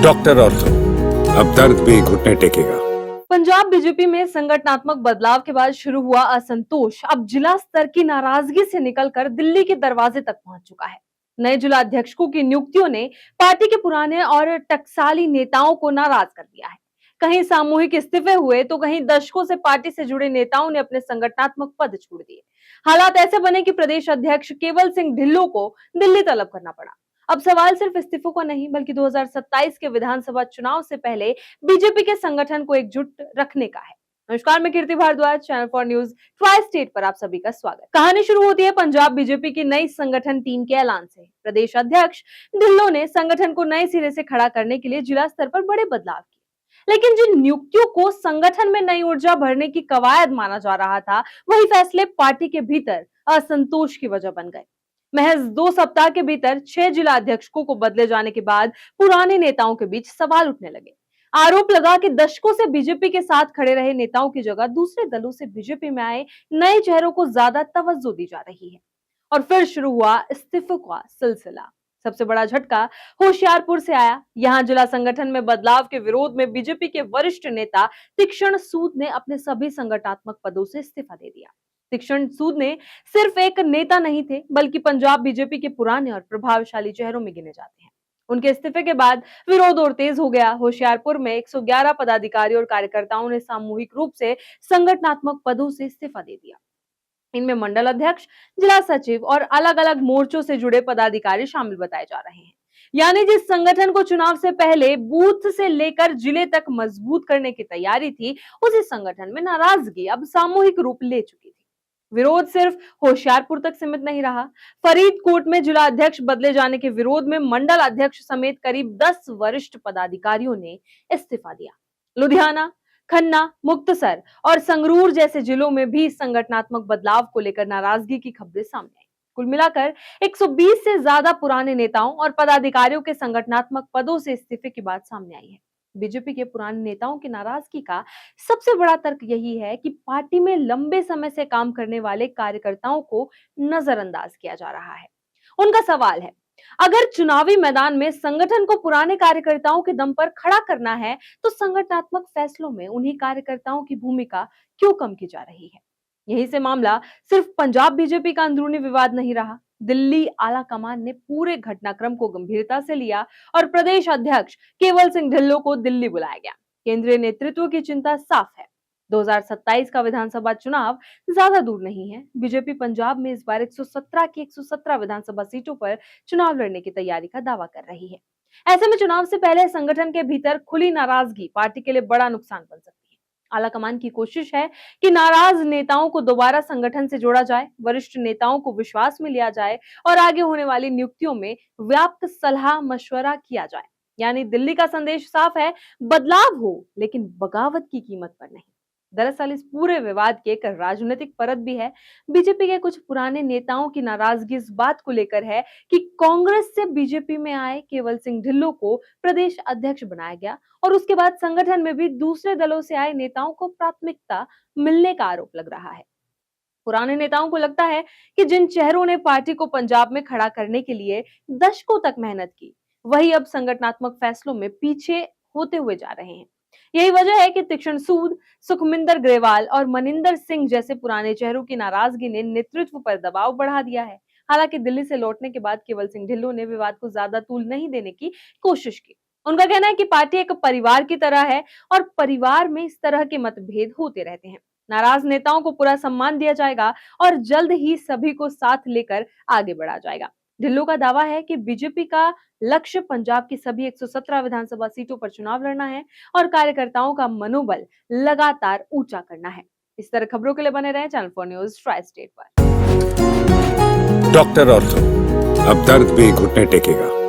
Doctor ortho, अब दर्द भी घुटने टेकेगा। पंजाब बीजेपी में संगठनात्मक बदलाव के बाद शुरू हुआ असंतोष अब जिला स्तर की नाराजगी से निकलकर दिल्ली के दरवाजे तक पहुंच चुका है। नए जिला अध्यक्षों की नियुक्तियों ने पार्टी के पुराने और टकसाली नेताओं को नाराज कर दिया है। कहीं सामूहिक इस्तीफे हुए तो कहीं दशकों से पार्टी से जुड़े नेताओं ने अपने संगठनात्मक पद छोड़ दिए। हालात ऐसे बने कि प्रदेश अध्यक्ष केवल सिंह ढिल्लों को दिल्ली तलब करना पड़ा। अब सवाल सिर्फ इस्तीफों का नहीं बल्कि 2027 के विधानसभा चुनाव से पहले बीजेपी के संगठन को एकजुट रखने का है। नमस्कार, मैं Kirti Bhardwaj, channel for news tri state पर आप सभी का स्वागत। कहानी शुरू होती है पंजाब बीजेपी की नई संगठन टीम के ऐलान से। प्रदेश अध्यक्ष ढिल्लों ने संगठन को नए सिरे से खड़ा करने के लिए जिला स्तर पर बड़े बदलाव किए, लेकिन जिन नियुक्तियों को संगठन में नई ऊर्जा भरने की कवायद माना जा रहा था, वही फैसले पार्टी के भीतर असंतोष की वजह बन गए। महज 2 सप्ताह के भीतर 6 जिला अध्यक्षों को बदले जाने के बाद पुराने नेताओं के बीच सवाल उठने लगे। आरोप लगा कि दशकों से बीजेपी के साथ खड़े रहे नेताओं की जगह दूसरे दलों से बीजेपी में आए नए चेहरों को ज्यादा तवज्जो दी जा रही है। और फिर शुरू हुआ इस्तीफों का सिलसिला। सबसे बड़ा झटका होशियारपुर से आया। यहां जिला संगठन में बदलाव के विरोध में बीजेपी के वरिष्ठ नेता तीक्ष्ण सूद ने अपने सभी संगठनात्मक पदों से इस्तीफा दे दिया। तीक्ष्ण सूद ने सिर्फ एक नेता नहीं थे बल्कि पंजाब बीजेपी के पुराने और प्रभावशाली चेहरों में गिने जाते हैं। उनके इस्तीफे के बाद विरोध और तेज हो गया। होशियारपुर में 111 पदाधिकारियों और कार्यकर्ताओं ने सामूहिक रूप से संगठनात्मक पदों से इस्तीफा दे दिया। इनमें मंडल अध्यक्ष, जिला सचिव और अलग अलग मोर्चों से जुड़े पदाधिकारी शामिल बताए जा रहे हैं। यानी जिस संगठन को चुनाव से पहले बूथ से लेकर जिले तक मजबूत करने की तैयारी थी, उसी संगठन में नाराजगी अब सामूहिक रूप ले चुकी थी। विरोध सिर्फ होशियारपुर तक सीमित नहीं रहा। फरीदकोट में जिला अध्यक्ष बदले जाने के विरोध में मंडल अध्यक्ष समेत करीब 10 वरिष्ठ पदाधिकारियों ने इस्तीफा दिया। लुधियाना, खन्ना, मुक्तसर और संगरूर जैसे जिलों में भी संगठनात्मक बदलाव को लेकर नाराजगी की खबरें सामने आई। कुल मिलाकर 120 से ज्यादा पुराने नेताओं और पदाधिकारियों के संगठनात्मक पदों से इस्तीफे की बात सामने आई है। बीजेपी के पुराने नेताओं की नाराजगी का सबसे बड़ा तर्क यही है कि पार्टी में लंबे समय से काम करने वाले कार्यकर्ताओं को नजरअंदाज किया जा रहा है। उनका सवाल है, अगर चुनावी मैदान में संगठन को पुराने कार्यकर्ताओं के दम पर खड़ा करना है, तो संगठनात्मक फैसलों में उन्हीं कार्यकर्ताओं की भूमिका क्यों कम की जा रही है? यहीं से मामला सिर्फ पंजाब बीजेपी का अंदरूनी विवाद नहीं रहा। दिल्ली आला कमान ने पूरे घटनाक्रम को गंभीरता से लिया और प्रदेश अध्यक्ष केवल सिंह ढिल्लों को दिल्ली बुलाया गया। केंद्रीय नेतृत्व की चिंता साफ है। 2027 का विधानसभा चुनाव ज्यादा दूर नहीं है। बीजेपी पंजाब में इस बार 117 की 117 विधानसभा सीटों पर चुनाव लड़ने की तैयारी का दावा कर रही है। ऐसे में चुनाव से पहले संगठन के भीतर खुली नाराजगी पार्टी के लिए बड़ा नुकसान बन सकती है। आलाकमान की कोशिश है कि नाराज नेताओं को दोबारा संगठन से जोड़ा जाए, वरिष्ठ नेताओं को विश्वास में लिया जाए और आगे होने वाली नियुक्तियों में व्यापक सलाह मशवरा किया जाए। यानी दिल्ली का संदेश साफ है, बदलाव हो लेकिन बगावत की कीमत पर नहीं। दरअसल इस पूरे विवाद की एक राजनीतिक परत भी है। बीजेपी के कुछ पुराने नेताओं की नाराजगी इस बात को लेकर है कि कांग्रेस से बीजेपी में आए केवल सिंह ढिल्लों को प्रदेश अध्यक्ष बनाया गया और उसके बाद संगठन में भी दूसरे दलों से आए नेताओं को प्राथमिकता मिलने का आरोप लग रहा है। पुराने नेताओं को लगता है कि जिन चेहरों ने पार्टी को पंजाब में खड़ा करने के लिए दशकों तक मेहनत की, वही अब संगठनात्मक फैसलों में पीछे होते हुए जा रहे हैं। यही वजह है कि तीक्ष्ण सूद, सुखमिंदर ग्रेवाल और मनिंदर सिंह जैसे पुराने चेहरों की नाराजगी ने नेतृत्व पर दबाव बढ़ा दिया है। हालांकि दिल्ली से लौटने के बाद केवल सिंह ढिल्लों ने विवाद को ज्यादा तूल नहीं देने की कोशिश की। उनका कहना है कि पार्टी एक परिवार की तरह है और परिवार में इस तरह के मतभेद होते रहते हैं। नाराज नेताओं को पूरा सम्मान दिया जाएगा और जल्द ही सभी को साथ लेकर आगे बढ़ा जाएगा। ढिल्लों का दावा है कि बीजेपी का लक्ष्य पंजाब की सभी 117 विधानसभा सीटों पर चुनाव लड़ना है और कार्यकर्ताओं का मनोबल लगातार ऊंचा करना है। इस तरह खबरों के लिए बने रहें channel for news tri state पर। डॉक्टर ऑर्थो, अब दर्द भी घुटने टेकेगा।